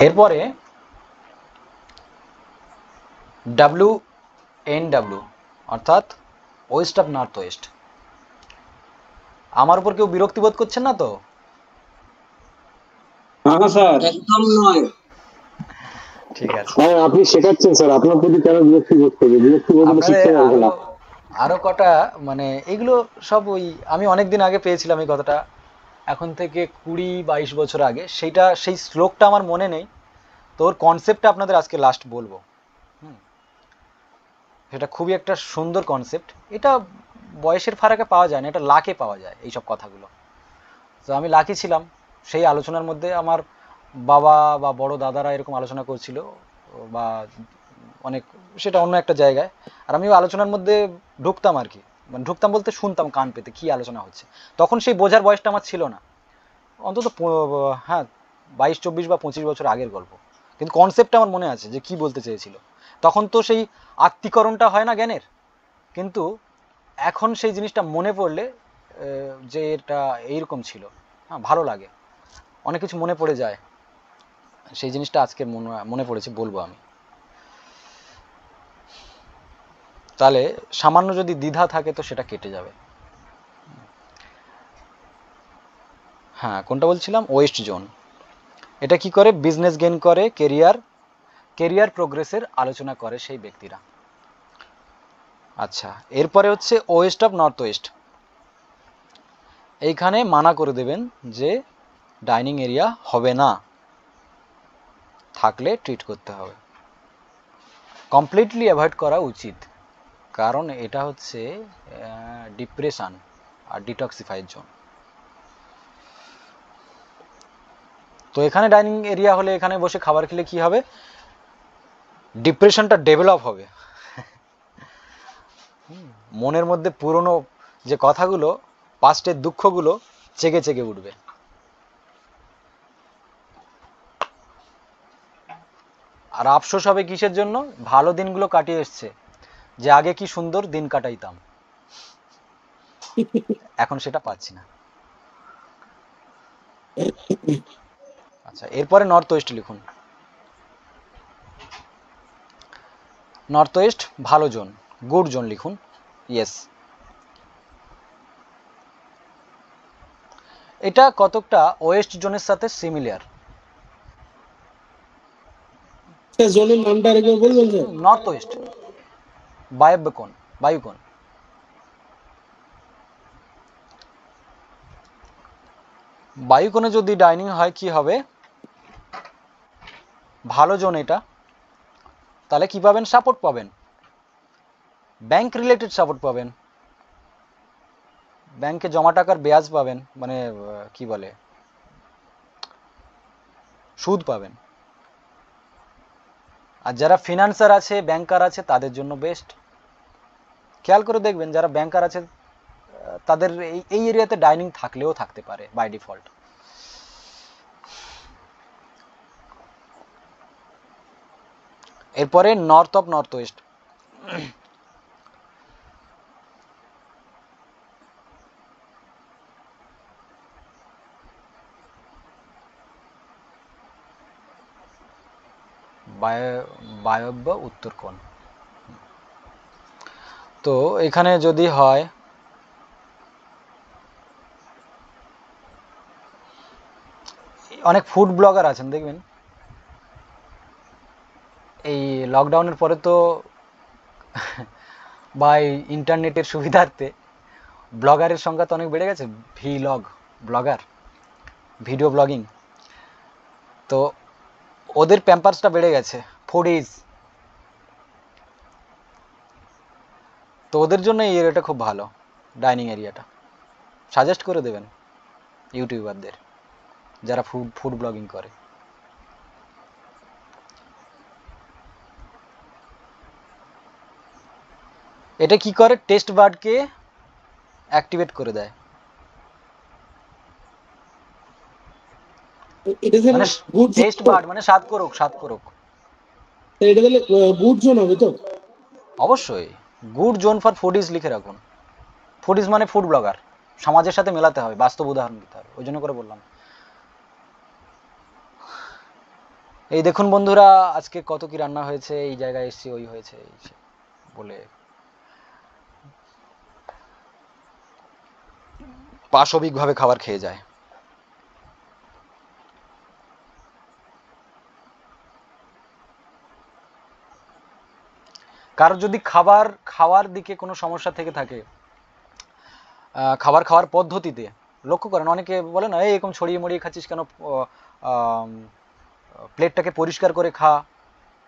এরপরে WNW অর্থাৎ West of north West. আমার উপর কেউ বিরক্তি বোধ করছেন না তো? না স্যার, একদম নয়। ঠিক আছে, হ্যাঁ আপনি শেখাচ্ছেন স্যার, আপনার প্রতি কেন বিরক্তি বোধ করবে? বিরক্তি বোধ হলে আপনাদের শিখতে পারবে না। আরো কটা মানে এগুলো সব ওই আমি অনেকদিন আগে পেয়েছিলাম এই কথাটা, এখন থেকে 20-22 বছর আগে। সেই শ্লোকটা আমার মনে নেই, তো ওর কনসেপ্টটা আপনাদের আজকে লাস্ট বলবো। সেটা খুবই একটা সুন্দর কনসেপ্ট। এটা বয়সের ফারাকে পাওয়া যায় না, এটা লাকে পাওয়া যায় এইসব কথাগুলো। তো আমি লাকি ছিলাম, সেই আলোচনার মধ্যে আমার বাবা বা বড় দাদারা এরকম আলোচনা করছিল, বা অনেক, সেটা অন্য একটা জায়গায়, আর আমি ওই আলোচনার মধ্যে ঢুকতাম আর কি, মানে ঢুকতাম বলতে শুনতাম কান পেতে কি আলোচনা হচ্ছে। তখন সেই বোঝার বয়সটা আমার ছিল না, অন্তত হ্যাঁ 22-24 বা 25 বছর আগের গল্প, কিন্তু কনসেপ্টটা আমার মনে আছে যে কি বলতে চেয়েছিল। তখন তো সেই আত্মীকরণটা হয় না জ্ঞানের, কিন্তু এখন সেই জিনিসটা মনে পড়লে যে এটা এইরকম ছিল, হ্যাঁ ভালো লাগে, অনেক কিছু মনে পড়ে যায়। সেই জিনিসটা আজকে মনে পড়েছে, বলবো আমি। তাহলে সামান্য যদি দ্বিধা থাকে তো সেটা কেটে যাবে। হ্যাঁ, কোনটা বলছিলাম? West zone. এটা কি করে? বিজনেস গেইন করে, কেরিয়ার প্রোগ্রেসের আলোচনা করে সেই ব্যক্তিরা। আচ্ছা, এরপরে হচ্ছে ওয়েস্ট অফ নর্থ ওয়েস্ট। এইখানে মানা করে দেবেন যে ডাইনিং এরিয়া হবে না, থাকলে ট্রিট করতে হবে, কমপ্লিটলি অ্যাভয়েড করা উচিত, কারণ এটা হচ্ছে ডিপ্রেশন আর ডিটক্সিফাইড জোন। তো এখানে ডাইনিং এরিয়া হলে এখানে বসে খাবার খেলে কি হবে? ডিপ্রেশনটা ডেভেলপ হবে, মনের মধ্যে পুরনো যে কথাগুলো, পাস্টের দুঃখগুলো চেগে চেগে উঠবে। আর আফসোস হবে কিসের জন্য? ভালো দিনগুলো কাটিয়ে এসছে, যে আগে কি সুন্দর দিন কাটাইতাম, এখন সেটা পাচ্ছি না। আচ্ছা, এরপরে নর্থ ওয়েস্ট লিখুন। নর্থ ওয়েস্ট ভালো জোন, গুড জোন লিখুন, ইয়েস। এটা কতকটা ওয়েস্ট জোনের সাথে সিমিলার। জোনের নামটা আরেকবার বলবেন স্যার? নর্থ ওয়েস্ট, বায়ব্যকোণ, বায়ুকোণ। বায়ুকোণে যদি ডাইনিং হয় কি হবে? ভালো জোন এটা, তাহলে কি পাবেন? সাপোর্ট পাবেন, ব্যাংক রিলেটেড সাপোর্ট পাবেন, ব্যাংকে জমা টাকার ব্যাজ পাবেন, মানে কি বলে, সুদ পাবেন। আর যারা ফিনান্সার আছে, ব্যাংকার আছে, তাদের জন্য বেস্ট। খেয়াল করে দেখবেন যারা ব্যাংকার আছে তাদের এই এরিয়াতে ডাইনিং থাকলেও থাকতে পারে বাই ডিফল্ট। এরপরে নর্থ অফ নর্থ ওয়েস্ট। বায়ব্য উত্তর কোণ। তো এখানে যদি হয়, অনেক ফুড ব্লগার আছেন দেখবেন, এই লকডাউনের পরে তো বা ইন্টারনেটের সুবিধার্থে ব্লগারের সংখ্যা তো অনেক বেড়ে গেছে, ভিলগ ব্লগার, ভিডিও ব্লগিং। তো ওদের প্যাম্পার্সটা বেড়ে গেছে, ফুডিজ। তো ওদের জন্য এই এরিয়াটা খুব ভালো, ডাইনিং এরিয়াটা সাজেস্ট করে দেবেন ইউটিউবারদের যারা ফুড ব্লগিং করে। এটা কি করে? টেস্ট বার্ডকে অ্যাক্টিভেট করে দেয়, এটা স্যার মানে গুড জোন, টেস্ট বার্ড মানে স্বাদ করুক, স্বাদ করুক। এটা তাহলে গুড জোন হবে তো? অবশ্যই গুড জোন ফর ফুডিজ লিখে রাখুন। ফুডিজ মানে ফুড ব্লগার, সমাজের সাথে মেলাতে হবে, বাস্তব উদাহরণ দিতে হবে, ওই জন্য করে বললাম। এই দেখুন বন্ধুরা, আজকে কত কি রান্না হয়েছে, এই জায়গায় এসছি, ওই হয়েছে, এই সে বলে পাশবিকভাবে খাবার খেয়ে যায়। কারোর যদি খাওয়ার দিকে কোনো সমস্যা থেকে থাকে, খাবার খাওয়ার পদ্ধতিতে লক্ষ্য করেন, অনেকে বলে না, এই এরকম ছড়িয়ে মড়িয়ে খাচ্ছিস কেন, প্লেটটাকে পরিষ্কার করে খা,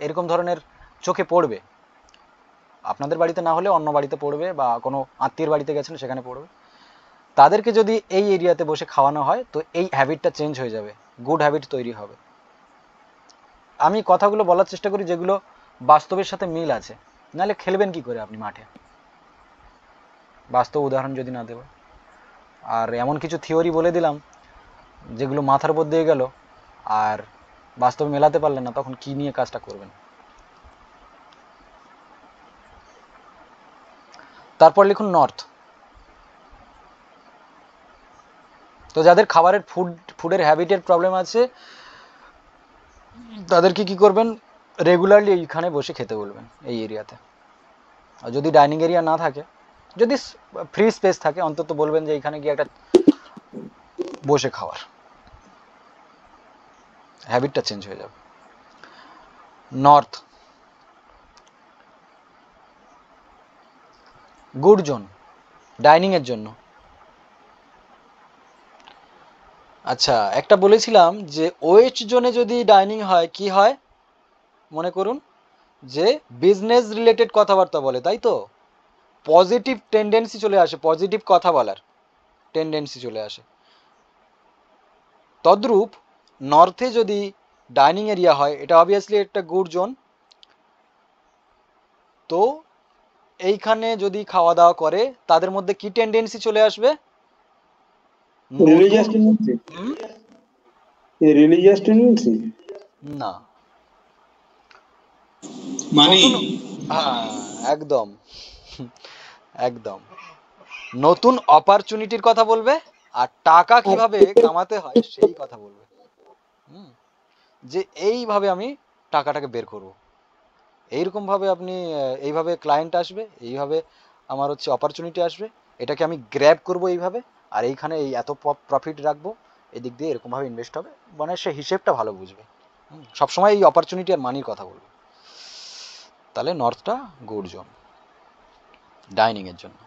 এরকম ধরনের চোখে পড়বে। আপনাদের বাড়িতে না হলে অন্য বাড়িতে পড়বে, বা কোনো আত্মীয়ের বাড়িতে গেছেন সেখানে পড়বে। তাদেরকে যদি এই এরিয়াতে বসে খাওয়ানো হয়, তো এই হ্যাবিটটা চেঞ্জ হয়ে যাবে, গুড হ্যাবিট তৈরি হবে। আমি কথাগুলো বলার চেষ্টা করি যেগুলো বাস্তবের সাথে মিল আছে, নাহলে খেলবেন কি করে আপনি মাঠে, বাস্তব উদাহরণ যদি না দেব। আর এমন কিছু থিওরি বলে দিলাম যেগুলো মাথার উপর দিয়ে গেল, আর বাস্তবে মেলাতে পারলেন না, তখন কি নিয়ে কাজটা করবেন। তারপর লিখুন নর্থ। তো যাদের খাবারের ফুডের হ্যাবিটের প্রবলেম আছে, তাদেরকে কি করবেন, রেগুলারলি এইখানে বসে খেতে বলবেন এই এরিয়াতে। আর যদি ডাইনিং এরিয়া না থাকে, যদি ফ্রি স্পেস থাকে, অন্তত বলবেন যে এইখানে গিয়ে একটা বসে খাওয়ার, হ্যাবিটটা চেঞ্জ হয়ে যাবে। নর্থ গুড জোন ডাইনিং এর জন্য। আচ্ছা, একটা বলেছিলাম যে ওয়েস্ট জোনে যদি ডাইনিং হয় কি হয়, মনে করুন যে বিজনেস রিলেটেড কথাবার্তা বলে, তাই তো, পজিটিভ টেন্ডেন্সি চলে আসে, পজিটিভ কথা বলার টেন্ডেন্সি চলে আসে। তদ্রূপ নর্থে যদি ডাইনিং এরিয়া হয়, এটা অবভিয়াসলি একটা গুড জোন। তো এইখানে যদি খাওয়া দাওয়া করে, তাদের মধ্যে কি টেন্ডেন্সি চলে আসবে, রিলিজিয়াস টেন্ডেন্সি, রিলিজিয়াস টেন্ডেন্সি না, মানে নতুন, হ্যাঁ, একদম একদম নতুন অপরচুনিটির কথা বলবে, আর টাকা কিভাবে কামাতে হয় সেই কথা বলবে। হুম, যে এইভাবে আমি টাকাটাকে বের করব, এইরকম ভাবে আপনি এইভাবে ক্লায়েন্ট আসবে, এইভাবে আমার হচ্ছে অপরচুনিটি আসবে, এটাকে আমি গ্র্যাব করব এইভাবে, আর এইখানে এই এত প্রফিট রাখবো, এদিক দিয়ে এরকম ভাবে ইনভেস্ট হবে, মানে সে হিসেবটা ভালো বুঝবে। সবসময় এই অপরচুনিটি আর মানির কথা বলবে। তাহলে নর্থটা গুড জোন ডাইনিং এর জন্য।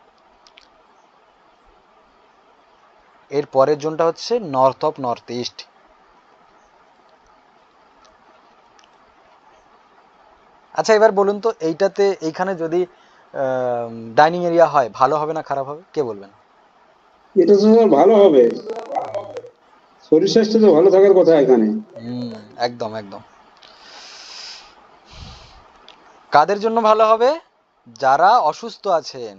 এর পরের জোনটা হচ্ছে নর্থ অফ নর্থ ইস্ট। আচ্ছা, এবার বলুন তো, এইখানে যদি ডাইনিং এরিয়া হয়, ভালো হবে না খারাপ হবে, কে বলবেন? এটা তো স্যার ভালো হবে, শরীর স্বাস্থ্য তো ভালো থাকার কথা এখানে। একদম একদম। কাদের জন্য ভালো হবে? যারা অসুস্থ আছেন,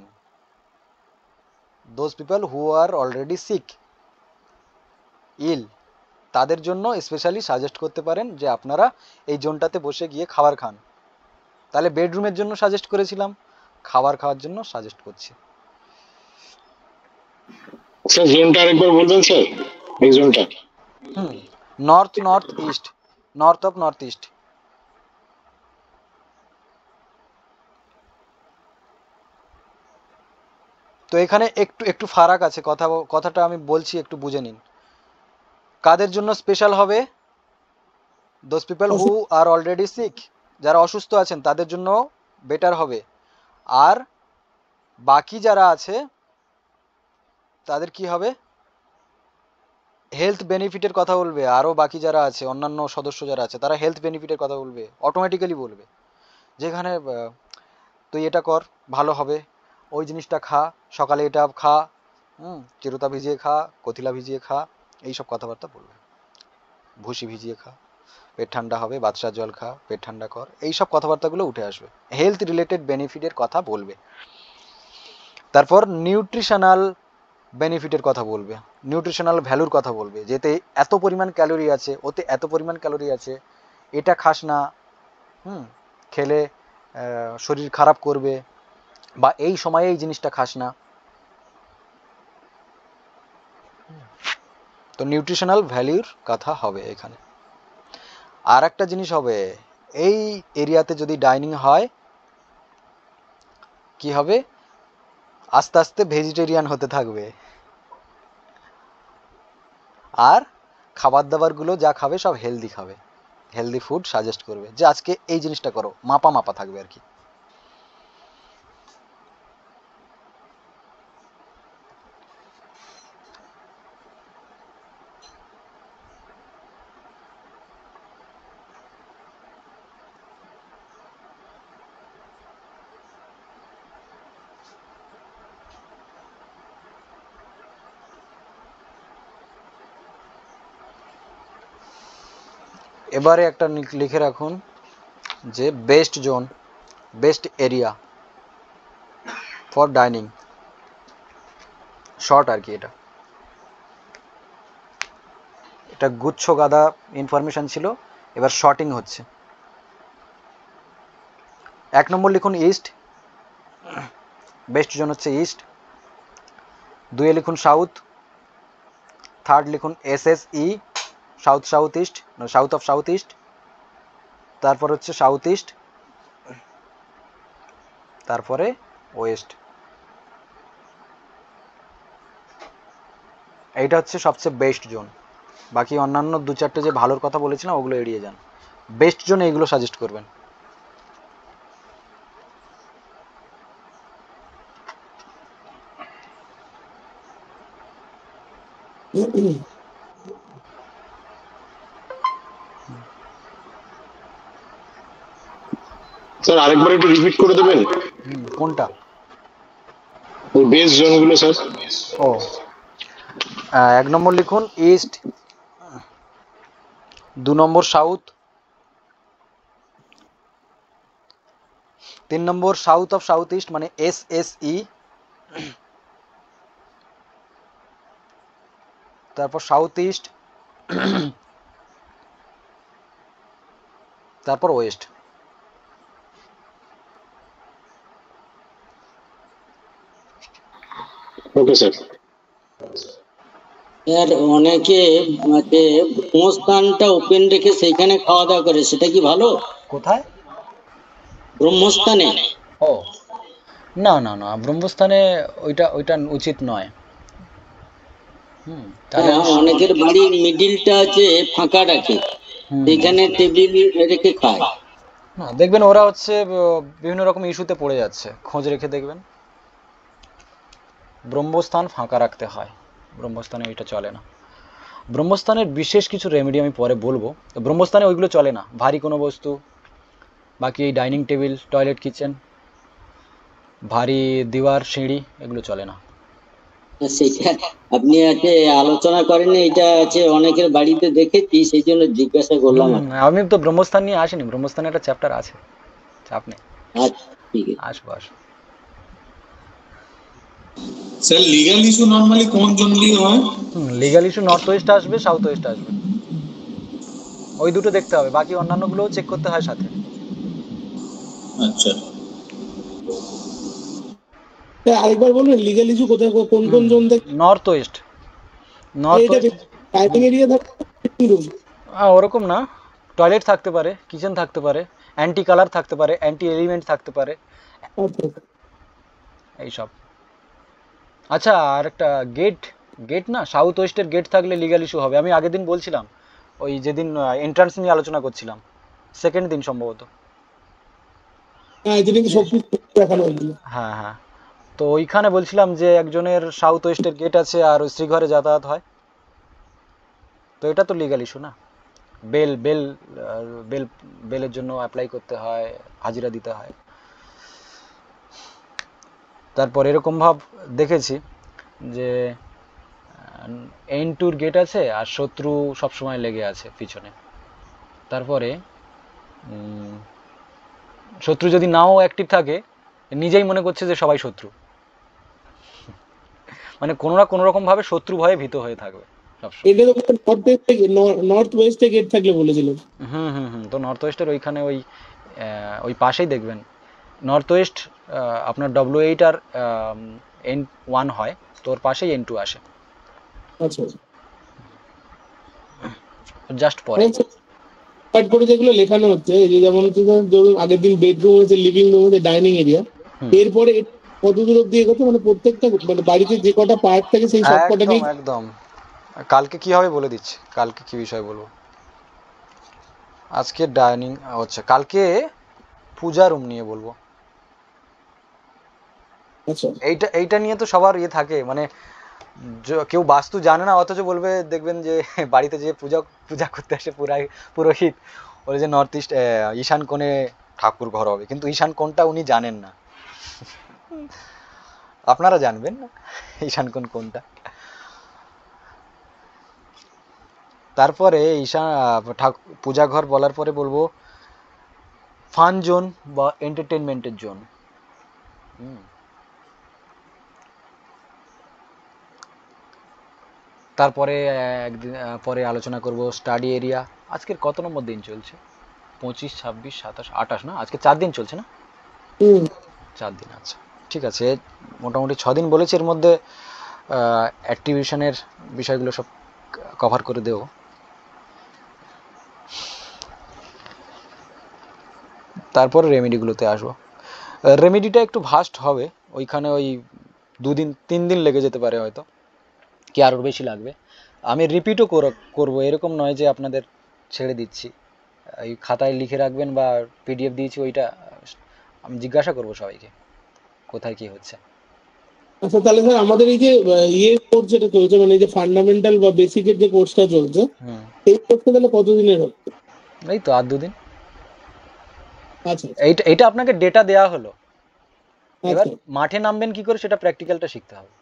those people who are already sick, ill, তাদের জন্য স্পেশালি সাজেস্ট করতে পারেন যে আপনারা এই জোনটাতে বসে গিয়ে খাবার খান। তাহলে বেডরুমের জন্য সাজেস্ট করেছিলাম, খাবার খাওয়ার জন্য সাজেস্ট করছি। স্যার জোনটা আরেকবার বলবেন স্যার, এই জোনটা। North north east, north of north east. তো এখানে একটু একটু ফারাক আছে, কথাটা আমি বলছি, একটু বুঝে নিন। কাদের জন্য স্পেশাল হবে? Those people who are already sick, যারা অসুস্থ আছেন তাদের জন্য বেটার হবে। আর বাকি যারা আছে তাদের কি হবে, হেলথ বেনিফিটের কথা বলবে। আরও বাকি যারা আছে, অন্যান্য সদস্য যারা আছে, তারা হেলথ বেনিফিটের কথা বলবে, অটোমেটিক্যালি বলবে, যেখানে তুই এটা কর ভালো হবে, ওই জিনিসটা খা, সকালে এটা খা, চিরতা ভিজিয়ে খা, কতিলা ভিজিয়ে খা, এইসব কথাবার্তা বলবে। ভুসি ভিজিয়ে খা, পেট ঠান্ডা হবে, বাদশাহ জল খা, পেট ঠান্ডা কর, এইসব কথাবার্তাগুলো উঠে আসবে, হেলথ রিলেটেড বেনিফিটের কথা বলবে। তারপর নিউট্রিশনাল বেনিফিটের কথা বলবে, নিউট্রিশনাল ভ্যালুর কথা বলবে, যেতে এত পরিমাণ ক্যালোরি আছে, ওতে এত পরিমাণ ক্যালোরি আছে, এটা খাস না, খেলে শরীর খারাপ করবে, বা এই সময়ে এই জিনিসটা খাস না। তো নিউট্রিশনাল ভ্যালুর কথা হবে এখানে। আর একটা জিনিস হবে, এই এরিয়াতে যদি ডাইনিং হয় কি হবে, আস্তে আস্তে ভেজিটেরিয়ান হতে থাকবে, আর খাবার দাবার গুলো যা খাবে সব হেলদি খাবে, হেলদি ফুড সাজেস্ট করবে যে আজকে এই জিনিসটা করো, মাপা মাপা থাকবে আর কি। এবারে একটা লিখে রাখুন যে best zone, best area for dining, short আর কি। এটা এটা গুচ্ছ গাদা ইনফরমেশন ছিল, এবার শর্টিং হচ্ছে। 1 নম্বর লিখুন ইস্ট, বেস্ট জোন হচ্ছে ইস্ট। 2 লিখুন সাউথ, 3 লিখুন SSE, south south east, south of south east. তারপর হচ্ছে সাউথ ইস্ট, তারপরে ওয়েস্ট। এইটা হচ্ছে সবচেয়ে বেস্ট জোন। বাকি অন্যান্য 2-4টে যে ভালোর কথা বলেছিলাম ওগুলো এড়িয়ে যান, বেস্ট জোন এইগুলো সাজেস্ট করবেন। স্যার আরেকবার একটু রিপিট করে দেবেন কোনটা? ওই বেস জোনগুলো স্যার। ও 1 নম্বর লিখুন east, 2 number south, 3 number south of south east মানে SSE, তারপর সাউথ ইস্ট, তারপর ওয়েস্ট। Okay sir. আর অনেকে মানে ব্রহ্মস্থানটা ওপেন রেখে সেইখানে খাওয়া দাওয়া করে, সেটা কি ভালো? কোথায়? ব্রহ্মস্থানে? ও না না না, ব্রহ্মস্থানে ওইটা ওইটা উচিত নয়। তাহলে হ্যাঁ, অনেকের বাড়ির মিডিলটা আছে ফাঁকা রাখে, সেখানে টেবিল রেখে খায়। না, দেখবেন ওরা হচ্ছে বিভিন্ন রকম ইস্যুতে পড়ে যাচ্ছে, খোঁজ রেখে দেখবেন। ব্রহ্মস্থান ফাঁকা রাখতে হয়, ব্রহ্মস্থানে ওইটা চলে না। ব্রহ্মস্থানের বিশেষ কিছু রেমেডি আমি পরে বলবো। তো ব্রহ্মস্থানে ওইগুলো চলে না, ভারী কোনো বস্তু, বাকি এই ডাইনিং টেবিল, টয়লেট, কিচেন, ভারী দিওয়ার, সিঁড়ি, এগুলো চলে না। সেটা আপনি আছে আলোচনা করেন, এটা আছে অনেকের বাড়িতে দেখেছি, সেই জন্য জিজ্ঞাসা করলাম। আমি তো ব্রহ্মস্থান নিয়ে আসিনি, ব্রহ্মস্থানে একটা চ্যাপ্টার আছে, চাপ নেই, আচ্ছা ঠিক আছে। আসবো আসবো। স্যার লিগ্যাল ইস্যু নরমালি কোন জোন দিয়ে হয়? লিগ্যাল ইস্যু নর্থ ওয়েস্ট আসবে, সাউথ ওয়েস্ট আসবে, ওই দুটো দেখতে হবে, বাকি অন্যান্যগুলোও চেক করতে হয় সাথে। আচ্ছা, আরেকবার বলুন লিগ্যাল ইস্যু কোথায়, কোন কোন জোন থেকে? North West, north West. Typing area থাকে রুম? ওরকম না, টয়লেট থাকতে পারে, কিচেন থাকতে পারে, অ্যান্টি কালার থাকতে পারে, অ্যান্টি এলিমেন্ট থাকতে পারে, আচ্ছা এইসব। আচ্ছা, আর একটা গেট, গেট না, সাউথ ওয়েস্টের গেট থাকলে লিগ্যাল ইস্যু হবে। আমি আগের দিন বলছিলাম, ওই যেদিন এন্ট্রান্স নিয়ে আলোচনা করছিলাম, সেকেন্ড দিন সম্ভবত। হ্যাঁ, যেদিন সব কিছু দেখানো হয়েছিল। হ্যাঁ হ্যাঁ, তো ওইখানে বলছিলাম যে একজনের সাউথ ওয়েস্টের গেট আছে আর ওই শ্রীঘরে যাতায়াত হয়, তো এটা তো লিগ্যাল ইস্যু না। বেল বেল বেল বেলের জন্য অ্যাপ্লাই করতে হয়, হাজিরা দিতে হয়। তারপর এরকম ভাব দেখেছি যে এন2 গেট আছে আর শত্রু সবসময় লেগে আছে পিছনে, তারপরে শত্রু যদি নাও অ্যাক্টিভ থাকে, নিজেই মনে করছে যে সবাই শত্রু, মানে কোনো না কোনো রকম ভাবে শত্রু ভয়ে ভীত হয়ে থাকবে সবসময়। এটা তো নর্থ ওয়েস্টে গেট থাকলে বলেছিলেন। তো নর্থ ওয়েস্টের ওইখানে ওই পাশেই দেখবেন, নর্থ ওয়েস্ট আপনার W8 আর N1 হয়, তো ওর পাশেই N2 আসে, আচ্ছা জাস্ট পরে। পার্ট করে যেগুলো লেখানো হচ্ছে, এই যে যেমন হচ্ছে ধরুন আগের দিন বেডরুম হয়েছে, লিভিং রুম হয়েছে, ডাইনিং এরিয়া, এরপরে কত দূর অব্দি এগোচ্ছে, মানে প্রত্যেকটা মানে বাড়িতে যে কটা পার্ট থাকে সেই সব কটা একদম নিয়ে। একদম। কালকে কি হবে বলে দিচ্ছি, কালকে কি বিষয় বলবো। আজকে ডাইনিং হচ্ছে, কালকে পূজা রুম নিয়ে বলবো। আচ্ছা, এইটা এইটা নিয়ে তো সবার ইয়ে থাকে, মানে কেউ বাস্তু জানে না অথচ বলবে, দেখবেন যে বাড়িতে যে পূজা পূজা করতে আসে পুরোহিত বলে যে নর্থ ইস্ট ঈশান কোণে ঠাকুর ঘর হবে, কিন্তু ঈশান কোণটা উনি জানেন না। আপনারা জানবেন না ঈশান কোণ কোনটা। তারপরে পূজা ঘর বলার পরে বলবো ফান জোন বা এন্টারটেনমেন্টের জোন। তারপরে একদিন পরে আলোচনা করব স্টাডি এরিয়া। আজকের কত নম্বর দিন চলছে? 25, 26, 27, 28 না, আজকে 4 দিন চলছে না? 4 দিন, আচ্ছা ঠিক আছে। মোটামুটি 6 দিন বলেছি, এর মধ্যে অ্যাক্টিভিশনের বিষয়গুলো সব কভার করে দেব। তারপর রেমেডিগুলোতে আসবো। রেমেডিটা একটু ভাস্ট হবে, ওইখানে ওই 2-3 দিন লেগে যেতে পারে হয়তো, কি আরও বেশি লাগবে। আমি রিপিটও করবো, এরকম নয় যে আপনাদের ছেড়ে দিচ্ছি। এই খাতায় লিখে রাখবেন বা পিডিএফ দিয়েছি, ওইটা আমি জিজ্ঞাসা করবো সবাইকে কোথায় কি হচ্ছে। আচ্ছা তাহলে স্যার আমাদের এই যে কোর্স যেটা চলছে, মানে এই যে ফান্ডামেন্টাল বা বেসিকের যে কোর্সটা চলছে, এই কোর্সটা তাহলে কতদিনের হচ্ছে? এই তো আর 2 দিন। আচ্ছা এইটা আপনাকে ডেটা দেওয়া হলো, এবার আচ্ছা, মাঠে নামবেন কি করে সেটা প্র্যাকটিক্যালটা শিখতে হবে।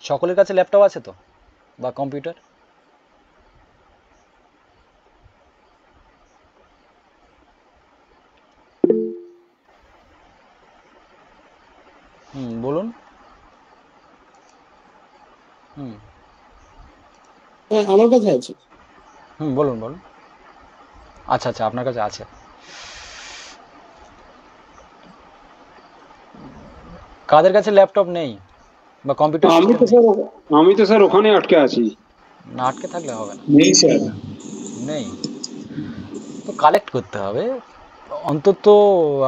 সকলের কাছে ল্যাপটপ আছে তো, বা কম্পিউটার? বলুন। হ্যাঁ আমার কাছে আছে। বলুন বলুন। আচ্ছা আচ্ছা, আপনার কাছে আছে। কাদের কাছে ল্যাপটপ নেই বা কম্পিউটার আমি তো স্যার ওখানে আটকে আছি। না, আটকে থাকলে হবে না। নেই স্যার। নেই তো কালেক্ট করতে হবে অন্তত।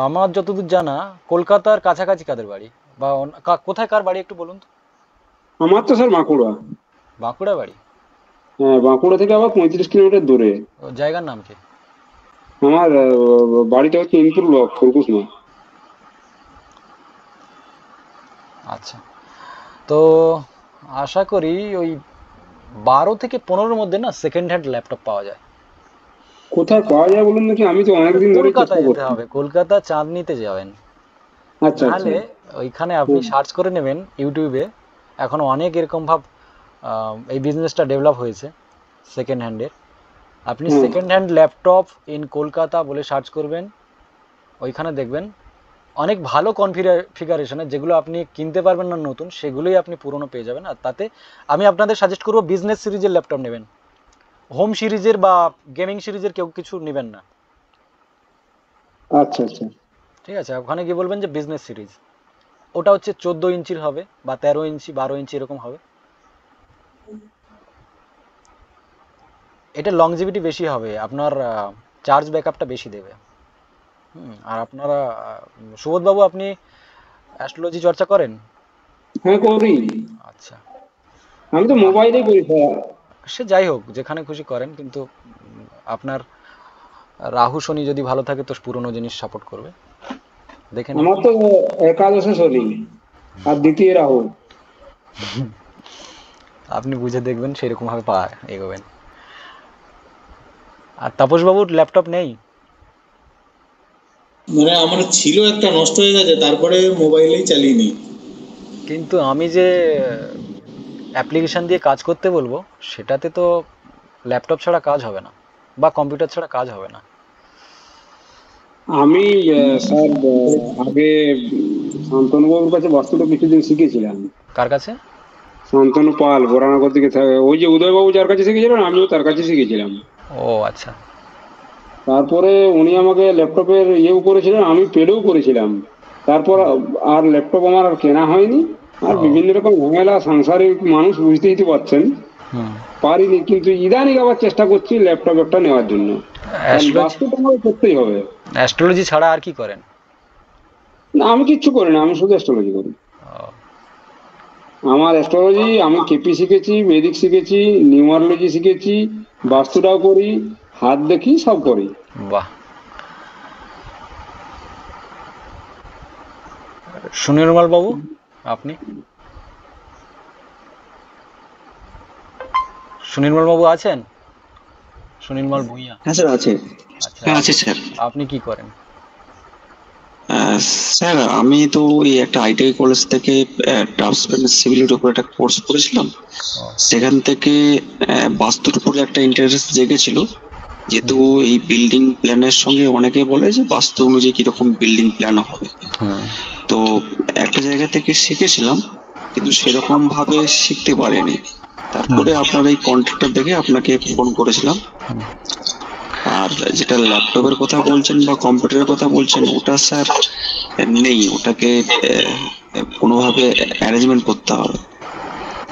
আমার যতদূর জানা কলকাতার কাছাকাছি কাদের বাড়ি, বা কোথায় কার বাড়ি একটু বলুন তো। আমার তো স্যার বাঁকুড়া। বাঁকুড়া বাড়ি? হ্যাঁ, বাঁকুড়া থেকে আবার 35 কিলোমিটার দূরে। জায়গার নাম কি? আমার বাড়িটা হচ্ছে ইনপুর ব্লক, ফুলকুসমা। আচ্ছা, তো আশা করি ওই 12 থেকে 15-র মধ্যে না সেকেন্ড হ্যান্ড ল্যাপটপ পাওয়া যায়। কোথায় পাওয়া যায় বলুন নাকি? আমি তো অনেকদিন ধরে চেষ্টা কলকাতায় যেতে করছি। হবে, কলকাতা চাঁদনিতে যাবেন। আচ্ছা আচ্ছা। তাহলে ওইখানে আপনি সার্চ করে নেবেন ইউটিউবে, এখন অনেক এরকম ভাব এই বিজনেসটা ডেভেলপ হয়েছে সেকেন্ড হ্যান্ডের। আপনি second hand laptop in Kolkata বলে সার্চ করবেন, ওইখানে দেখবেন অনেক ভালো কনফিগারেশনের, যেগুলো আপনি কিনতে পারবেন না নতুন, সেগুলোই আপনি পুরনো পেয়ে যাবেন। আর তাতে আমি আপনাদের সাজেস্ট করবো বিজনেস সিরিজের ল্যাপটপ নেবেন, হোম সিরিজের বা গেমিং সিরিজের কেউ কিছু নেবেন না। আচ্ছা আচ্ছা। ঠিক আছে, ওখানে গিয়ে বলবেন যে বিজনেস সিরিজ, ওটা হচ্ছে 14 ইঞ্চির হবে বা 13 ইঞ্চি 12 ইঞ্চি এরকম হবে। এটা লংজিভিটি বেশি হবে, আপনার চার্জ ব্যাকআপটা বেশি দেবে। আর আপনারা সুবোধবাবু, আপনি অ্যাস্ট্রোলজি চর্চা করেন? হ্যাঁ করি। আচ্ছা, আমি তো মোবাইলেই করি স্যার। সে যাই হোক, যেখানে খুশি করেন, কিন্তু আপনার রাহু শনি যদি ভালো থাকে তো পুরনো জিনিস সাপোর্ট করবে, দেখে নিন। আমার তো একাদশে শনি আর দ্বিতীয় রাহু। আপনি বুঝে দেখবেন, সেরকম ভাবে এগোবেন। আর তাপসবাবুর ল্যাপটপ নেই? মানে আমার ছিল একটা, নষ্ট হয়ে গেছে, তারপরে মোবাইলেই চালিয়ে নিই। কিন্তু আমি যে অ্যাপ্লিকেশন দিয়ে কাজ করতে বলবো, সেটাতে তো ল্যাপটপ ছাড়া কাজ হবে না বা কম্পিউটার ছাড়া কাজ হবে না। আমি স্যার আগে শান্তনুবাবুর কাছে বাস্তুটা কিছুদিন শিখেছিলাম। কার কাছে? শান্তনু পাল, বরানগর দিকে থাকে। ওই যে উদয়বাবু যার কাছে শিখেছিলেন, আমিও তার কাছে শিখেছিলাম। ও আচ্ছা। তারপরে উনি আমাকে ল্যাপটপের ইয়েও করেছিলেন, আমি পেডও করেছিলাম। তারপর আর ল্যাপটপ আমার আর কেনা হয়নি। আর বিভিন্ন রকম ঝামেলা, সাংসারিক মানুষ, বুঝতেই তো পারছেন। হুম। পারিনি, কিন্তু ইদানিং আবার চেষ্টা করছি ল্যাপটপ একটা নেওয়ার জন্য, কারণ বাস্তুটা আমাকে করতেই হবে। অ্যাস্ট্রোলজি ছাড়া আর কি করেন? না, আমি কিচ্ছু করি না, আমি শুধু অ্যাস্ট্রোলজি করি। ও, আমার অ্যাস্ট্রোলজি, আমি কেপি শিখেছি, বেদিক শিখেছি, নিউমারোলজি শিখেছি, বাস্তুটাও করি, হাত দেখি, সব করি। বাহ। সুনির্মল বাবু, আপনি? সুনির্মল বাবু আছেন? সুনির্মল ভূঁইয়া। হ্যাঁ স্যার আছে। আচ্ছা, হ্যাঁ আছে স্যার। আপনি কি করেন? স্যার আমি তো এই একটা আইটিআই কলেজ থেকে ড্রাফটসম্যান সিভিলের উপর একটা কোর্স করেছিলাম। ও, সেখান থেকে বাস্তুর উপরে একটা ইন্টারেস্ট জেগেছিল, যেহেতু এই বিল্ডিং প্ল্যানের সঙ্গে অনেকে বলে যে বাস্তু অনুযায়ী কিরকম বিল্ডিং প্ল্যান হবে। হুম, তো একটা জায়গা থেকে শিখেছিলাম, কিন্তু সেরকম ভাবে শিখতে পারিনি। তারপরে আপনার এই কন্ট্যাক্টটা দেখে আপনাকে ফোন করেছিলাম। আর যেটা ল্যাপটপের কথা বলছেন বা কম্পিউটারের কথা বলছেন, ওটা স্যার নেই, ওটাকে কোনোভাবে অ্যারেঞ্জমেন্ট করতে হবে।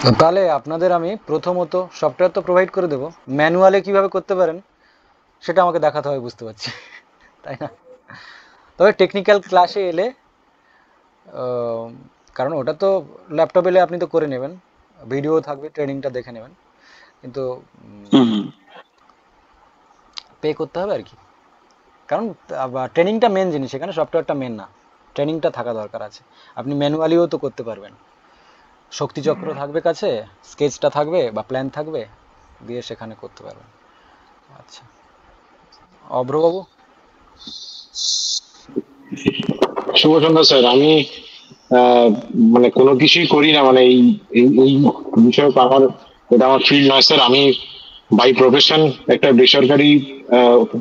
তো তাহলে আপনাদের আমি প্রথমত সফটওয়্যার তো প্রোভাইড করে দেবো, ম্যানুয়ালে কিভাবে করতে পারেন সেটা আমাকে দেখাতে হবে, বুঝতে পারছি, তাই না? তবে টেকনিক্যাল ক্লাসে এলে, কারণ ওটা তো ল্যাপটপ এলে আপনি তো করে নেবেন, ভিডিও থাকবে, ট্রেনিংটা দেখে নেবেন, কিন্তু হুম। পে করতে হবে আর কি। কারণ ট্রেনিংটা মেন জিনিস, এখানে সফটওয়্যারটা মেন না, ট্রেনিংটা থাকা দরকার আছে। আপনি ম্যানুয়ালিও তো করতে পারবেন, শক্তিচক্র থাকবে কাছে, স্কেচটা থাকবে বা প্ল্যান থাকবে, দিয়ে সেখানে করতে পারবেন। আচ্ছা, অভ্রবাবু? শুভ সন্ধ্যা স্যার। আমি আহ, মানে কোনো কিছুই করি না, মানে এই এই এই বিষয়ে আমার, এটা আমার ফিল্ড নয় স্যার। আমি বাই প্রফেশন একটা বেসরকারি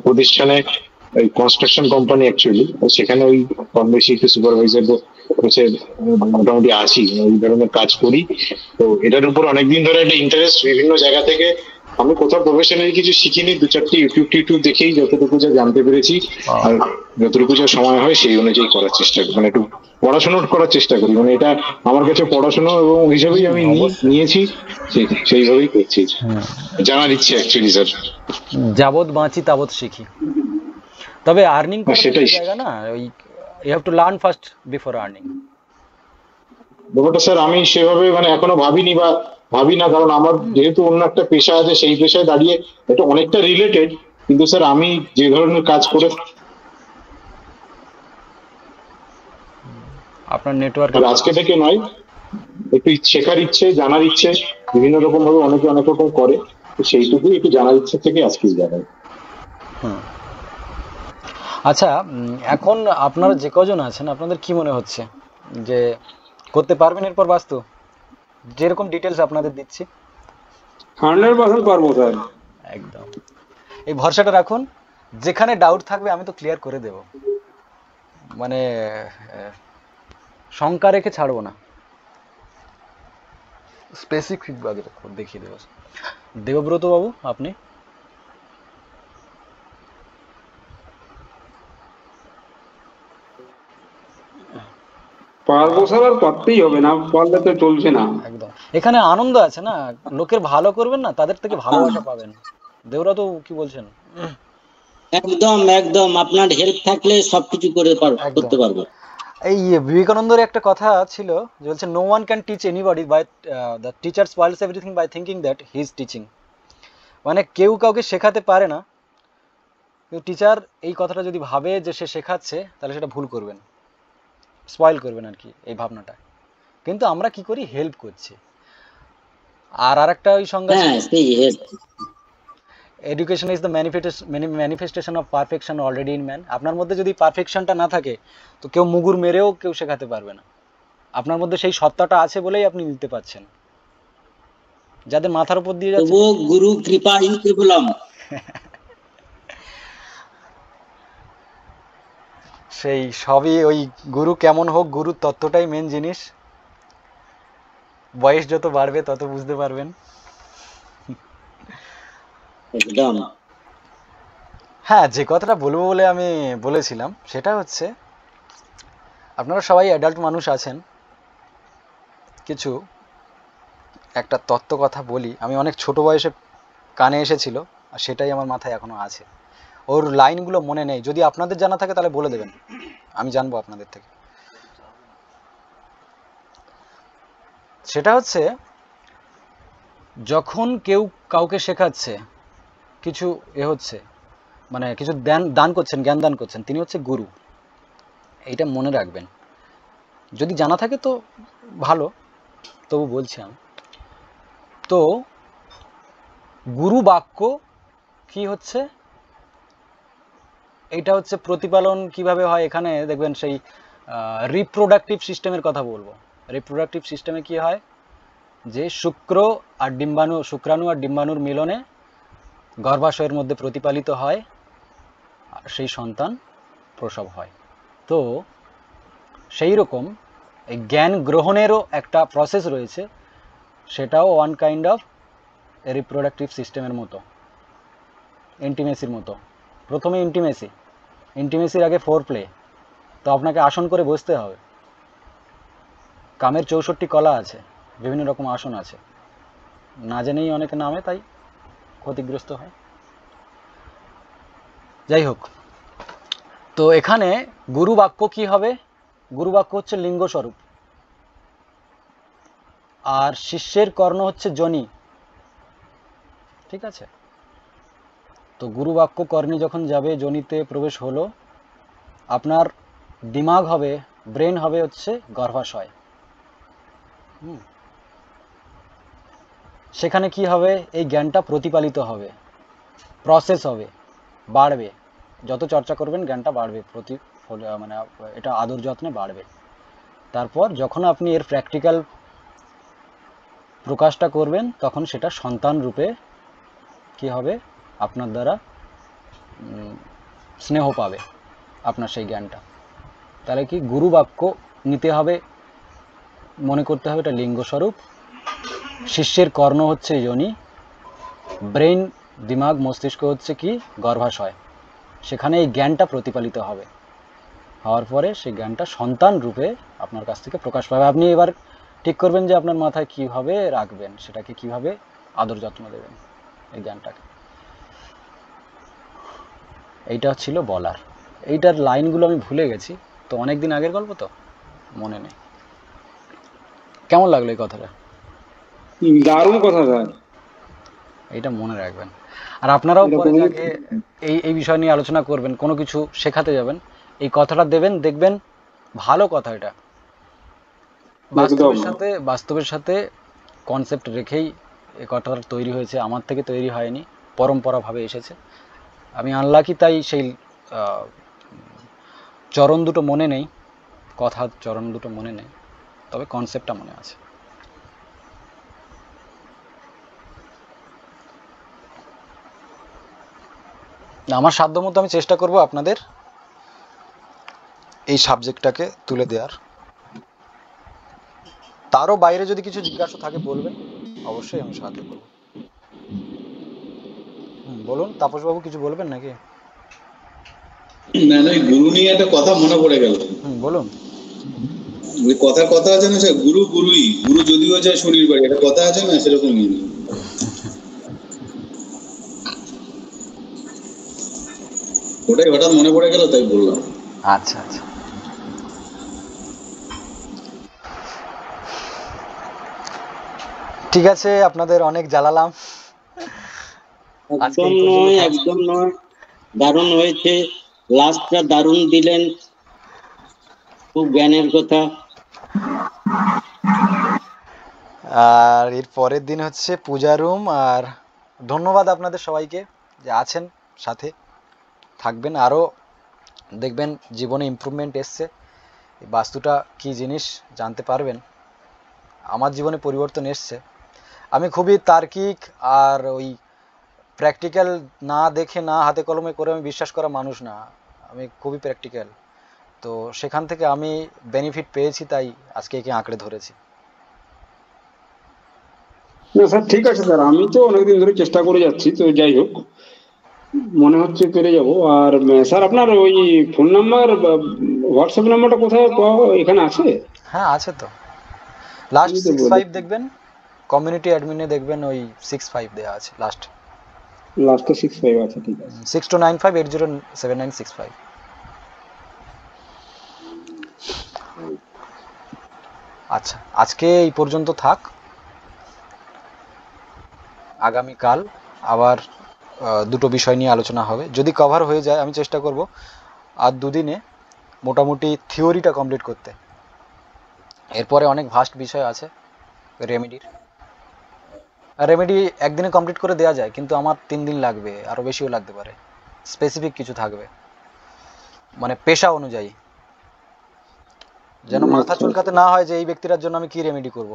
প্রতিষ্ঠানে, কনস্ট্রাকশন কোম্পানি অ্যাকচুয়ালি, সেখানে ওই কম বেশি একটু সুপারভাইজার হচ্ছে, মোটামুটি আছি, ওই ধরনের কাজ করি। তো এটার উপর অনেকদিন ধরে একটা ইন্টারেস্ট, বিভিন্ন জায়গা থেকে। আমি কোথাও প্রফেশনালি কিছু শিখিনি, দু চারটি ইউটিউব দেখেই যতটুকু যা জানতে পেরেছি, আর যতটুকু যা সময় হয় সেই অনুযায়ী করার চেষ্টা করি, মানে একটু পড়াশোনা করার চেষ্টা করি। মানে এটা আমার কাছে পড়াশোনা এবং হিসেবেই আমি নিয়েছি, সেইভাবেই করছি। জানার ইচ্ছে অ্যাকচুয়ালি স্যার। যাবৎ বাঁচি তাবৎ শিখি। তবে আর্নিং করার সেটাই। একটা জায়গা না, ওই you have to learn first before earning. ব্যাপারটা স্যার আমি সেভাবে মানে এখনো ভাবিনি বা ভাবি না, কারণ আমার যেহেতু অন্য একটা পেশা আছে, সেই পেশায় দাঁড়িয়ে এটা অনেকটা রিলেটেড। কিন্তু স্যার আমি যে ধরনের কাজ করে, আপনার নেটওয়ার্ক আজকে থেকে নয়, একটু শেখার ইচ্ছে, জানার ইচ্ছে, বিভিন্ন রকম ভাবে অনেকে অনেক রকম করে, তো সেইটুকুই একটু জানার ইচ্ছে থেকে আজকে জানাই। আচ্ছা, এখন আপনারা যে কজন আছেন, আপনাদের কি মনে হচ্ছে যে করতে পারবেন এরপর বাস্তু? যেরকম ডিটেলস আপনাদের দিচ্ছি 100% পারবো স্যার। একদম এই ভরসাটা রাখুন, যেখানে ডাউট থাকবে আমি তো ক্লিয়ার করে দেব, মানে শঙ্কা রেখে ছাড়বো না, স্পেসিফিক ভাবে দেখিয়ে দেবো। দেবব্রত বাবু, আপনি? পারবো স্যার, আর পারতেই হবে, না পারলে তো চলছে না। একদম, এখানে আনন্দ আছে না, লোকের ভালো করবেন না, তাদের থেকে ভালোবাসা পাবেন। দেবব্রত কি বলছেন? একদম একদম, আপনার হেল্প থাকলে সবকিছু করতে পারবো। এই বিবেকানন্দের একটা কথা ছিল যে বলছে, no one can teach anybody by the teacher spoils everything by thinking that he is teaching. মানে কেউ কাউকে শেখাতে পারে না, কিন্তু টিচার এই কথাটা যদি ভাবে যে সে শেখাচ্ছে, তাহলে সেটা ভুল করবেন, স্পয়েল করবেন আর কি, এই ভাবনাটা। কিন্তু আমরা কি করি, হেল্প করছি। আর আরেকটা ওই সংজ্ঞা ছিল, education is the manifestation of perfection already in man. আপনার মধ্যে যদি পারফেকশনটা না থাকে, তো কেউ মুগুর মেরেও কেউ শেখাতে পারবে না। আপনার মধ্যে সেই সত্তাটা আছে বলেই আপনি নিতে পারছেন, যাদের মাথার উপর দিয়ে যাচ্ছে। গুরু কৃপা ইন ত্রিপুলম। সেই সবই ওই গুরু কেমন হোক, গুরুর তত্ত্বটাই মেন জিনিস। বয়স যত বাড়বে তত বুঝতে পারবেন। একদম। হ্যাঁ, যে কথাটা বলবো বলে আমি বলেছিলাম সেটা হচ্ছে, আপনারা সবাই অ্যাডাল্ট মানুষ আছেন, কিছু একটা তত্ত্ব কথা বলি, আমি অনেক ছোট বয়সে কানে এসেছিল আর সেটাই আমার মাথায় এখনো আছে। ওর লাইনগুলো মনে নেই, যদি আপনাদের জানা থাকে তাহলে বলে দেবেন, আমি জানবো আপনাদের থেকে। সেটা হচ্ছে, যখন কেউ কাউকে শেখাচ্ছে, কিছু হচ্ছে, মানে কিছু দান করছেন, জ্ঞান দান করছেন, তিনি হচ্ছে গুরু। এইটা মনে রাখবেন, যদি জানা থাকে তো ভালো, তবু বলছি আমি। তো গুরু বাক্য কি হচ্ছে, এটা হচ্ছে প্রতিপালন কিভাবে হয়। এখানে দেখবেন সেই রিপ্রোডাক্টিভ সিস্টেমের কথা বলবো। রিপ্রোডাক্টিভ সিস্টেমে কি হয়, যে শুক্রাণু আর ডিম্বাণুর মিলনে গর্ভাশয়ের মধ্যে প্রতিপালিত হয়, আর সেই সন্তান প্রসব হয়। তো সেই রকম এই জ্ঞান গ্রহণেরও একটা প্রসেস রয়েছে, সেটাও ওয়ান কাইন্ড অফ রিপ্রোডাক্টিভ সিস্টেমের মতো, ইন্টিমেসির মতো। প্রথমে ইন্টিমেসির আগে ফোর প্লে, তো আপনাকে আসন করে বসতে হবে। কামের 64 কলা আছে, বিভিন্ন রকম আসন আছে, না জেনেই অনেকে নামে, তাই ক্ষতিগ্রস্ত হয়। যাই হোক, তো এখানে গুরু বাক্য কি হবে, গুরু বাক্য হচ্ছে লিঙ্গ স্বরূপ, আর শিষ্যের কর্ণ হচ্ছে যোনি, ঠিক আছে। তো গুরু বাক্য কর্ণে যখন যাবে, যোনিতে প্রবেশ হলো, আপনার দিমাগ হবে, ব্রেন হবে হচ্ছে গর্ভাশয়। সেখানে কি হবে, এই জ্ঞানটা প্রতিপালিত হবে, প্রসেস হবে, বাড়বে। যত চর্চা করবেন জ্ঞানটা বাড়বে, মানে এটা আদর যত্নে বাড়বে। তারপর যখন আপনি এর প্র্যাকটিক্যাল প্রকাশটা করবেন, তখন সেটা সন্তান রূপে কি হবে, আপনার দ্বারা স্নেহ পাবে আপনার সেই জ্ঞানটা। তাহলে কি, গুরু বাক্য নিতে হবে, মনে করতে হবে এটা লিঙ্গস্বরূপ, শিষ্যের কর্ণ হচ্ছে যোনি, ব্রেন দিমাগ মস্তিষ্ক হচ্ছে কি গর্ভাশয়, সেখানে এই জ্ঞানটা প্রতিপালিত হবে। হওয়ার পরে সেই জ্ঞানটা সন্তান রূপে আপনার কাছ থেকে প্রকাশ পাবে। আপনি এবার ঠিক করবেন যে আপনার মাথায় কিভাবে রাখবেন, সেটাকে কিভাবে আদর যত্ন দেবেন এই জ্ঞানটাকে। এইটা ছিল বলার। এইটার লাইনগুলো আমি ভুলে গেছি, তো অনেক দিন আগের গল্প তো মনে নেই। কেমন লাগলো এই কথাটা? দারুণ কথা স্যার, এইটা মনে রাখবেন। আর আপনারাও পরে যাকে এই বিষয় নিয়ে আলোচনা করবেন, কোনো কিছু শেখাতে যাবেন, এই কথাটা দেবেন, দেখবেন ভালো কথা। এটা বাস্তবের সাথে কনসেপ্ট রেখেই এই কথাটা তৈরি হয়েছে, আমার থেকে তৈরি হয়নি, পরম্পরাভাবে এসেছে। আমি আনলাকি, তাই সেই চরণ দুটো মনে নেই, কথার চরণ দুটো মনে নেই, তবে কনসেপ্টটা মনে আছে। আমার সাধ্যমতো আমি চেষ্টা করব আপনাদের এই সাবজেক্টটাকে তুলে দেওয়ার। তারও বাইরে যদি কিছু জিজ্ঞাসা থাকে বলবেন, অবশ্যই আমি সাহায্য করব। বলুন তাপসবাবু, কিছু বলবেন নাকি? না না, গুরু নিয়ে একটা কথা মনে পড়ে গেল। বলুন। ওই কথা আছে না স্যার, গুরুই, গুরু যদিও যায় শরীর বাড়ি, একটা কথা আছে না, সেরকমই। ওটাই হঠাৎ মনে পড়ে গেল, তাই বললাম। আচ্ছা আচ্ছা, ঠিক আছে, আপনাদের অনেক জ্বালালাম। একদম নয়, দারুণ হয়েছে, লাস্টটা দারুণ দিলেন, খুব জ্ঞানের কথা। আর এর পরের দিন হচ্ছে পূজা রুম। আর ধন্যবাদ আপনাদের সবাইকে যে আছেন, সাথে থাকবেন, আরও দেখবেন জীবনে ইমপ্রুভমেন্ট এসছে। এই বাস্তুটা কি জিনিস জানতে পারবেন। আমার জীবনে পরিবর্তন এসছে। আমি খুবই তার্কিক আর ওই প্র্যাকটিক্যাল না দেখে, না হাতে কলমে করে আমি বিশ্বাস করা মানুষ না, আমি খুবই প্র্যাকটিক্যাল। তো সেখান থেকে আমি বেনিফিট পেয়েছি, তাই আজকে একে আঁকড়ে ধরেছি। না স্যার, ঠিক আছে স্যার, আমি তো অনেকদিন ধরে চেষ্টা করে যাচ্ছি, তো যাই হোক, মনে হচ্ছে পেরে যাব। আর স্যার, আপনার ওই ফোন নাম্বার, হোয়াটসঅ্যাপ নাম্বারটা কোথায় পাওয়া, এখানে আছে? হ্যাঁ আছে তো, লাস্ট 65 দেখবেন, কমিউনিটি অ্যাডমিনে দেখবেন ওই 65 দেওয়া আছে লাস্ট। লাস্টে 65 আছে, ঠিক আছে। 6295807965। আচ্ছা, আজকে এই পর্যন্ত থাক। আগামীকাল আবার দুটো বিষয় নিয়ে আলোচনা হবে। যদি কভার হয়ে যায় আমি চেষ্টা করব আর দুদিনে মোটামুটি থিওরিটা কমপ্লিট করতে। এরপরে অনেক ভাস্ট বিষয় আছে রেমেডির। রেমেডি একদিনে কমপ্লিট করে দেওয়া যায়, কিন্তু আমার 3 দিন লাগবে, আরও বেশিও লাগতে পারে। স্পেসিফিক কিছু থাকবে, মানে পেশা অনুযায়ী, যেন মাথা চুলকাতে না হয় যে এই ব্যক্তিটার জন্য আমি কি রেমেডি করব।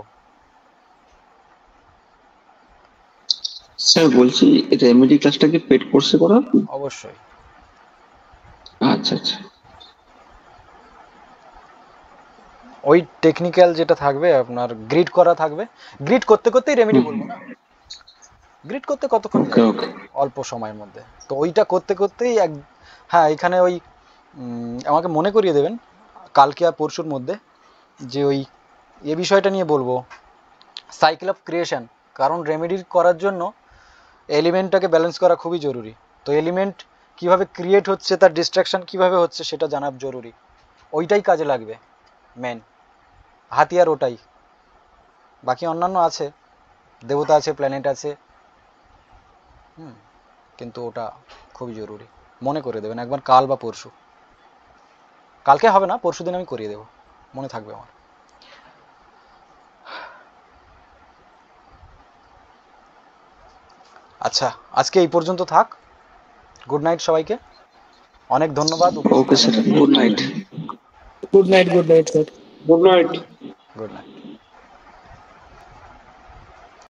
স্যার বলছি রেমেডি ক্লাসটা কি পেড কোর্সে করা? অবশ্যই। আচ্ছা আচ্ছা। ওই টেকনিক্যাল যেটা থাকবে আপনার গ্রিড করা থাকবে, গ্রিড করতে করতেই রেমেডি বলবো না, গ্রিড করতে কতক্ষণ ওকে লাগে? ওকে। অল্প সময়ের মধ্যে। তো ওইটা করতে করতেই হ্যাঁ, এখানে ওই আমাকে মনে করিয়ে দেবেন কালকে আর পরশুর মধ্যে যে ওই এ বিষয়টা নিয়ে বলবো, সাইকেল অফ ক্রিয়েশন। কারণ রেমেডি করার জন্য এলিমেন্টটাকে ব্যালেন্স করা খুবই জরুরি। তো এলিমেন্ট কিভাবে ক্রিয়েট হচ্ছে, তার ডিস্ট্রাকশন কিভাবে হচ্ছে সেটা জানা জরুরি। ওইটাই কাজে লাগবে, মেন হাতিয়ার ওটাই। বাকি অন্যান্য আছে, দেবতা আছে, প্ল্যানেট আছে, কিন্তু ওটা খুবই জরুরি। মনে করে দেবেন একবার কাল বা পরশু। কালকে হবে না, পরশু দিন আমি করিয়ে দেবো, মনে থাকবে আমার। আচ্ছা, আজকে এই পর্যন্ত থাক। গুড নাইট সবাইকে, অনেক ধন্যবাদ। Okay sir, good night. Good night sir. Good night. Good night.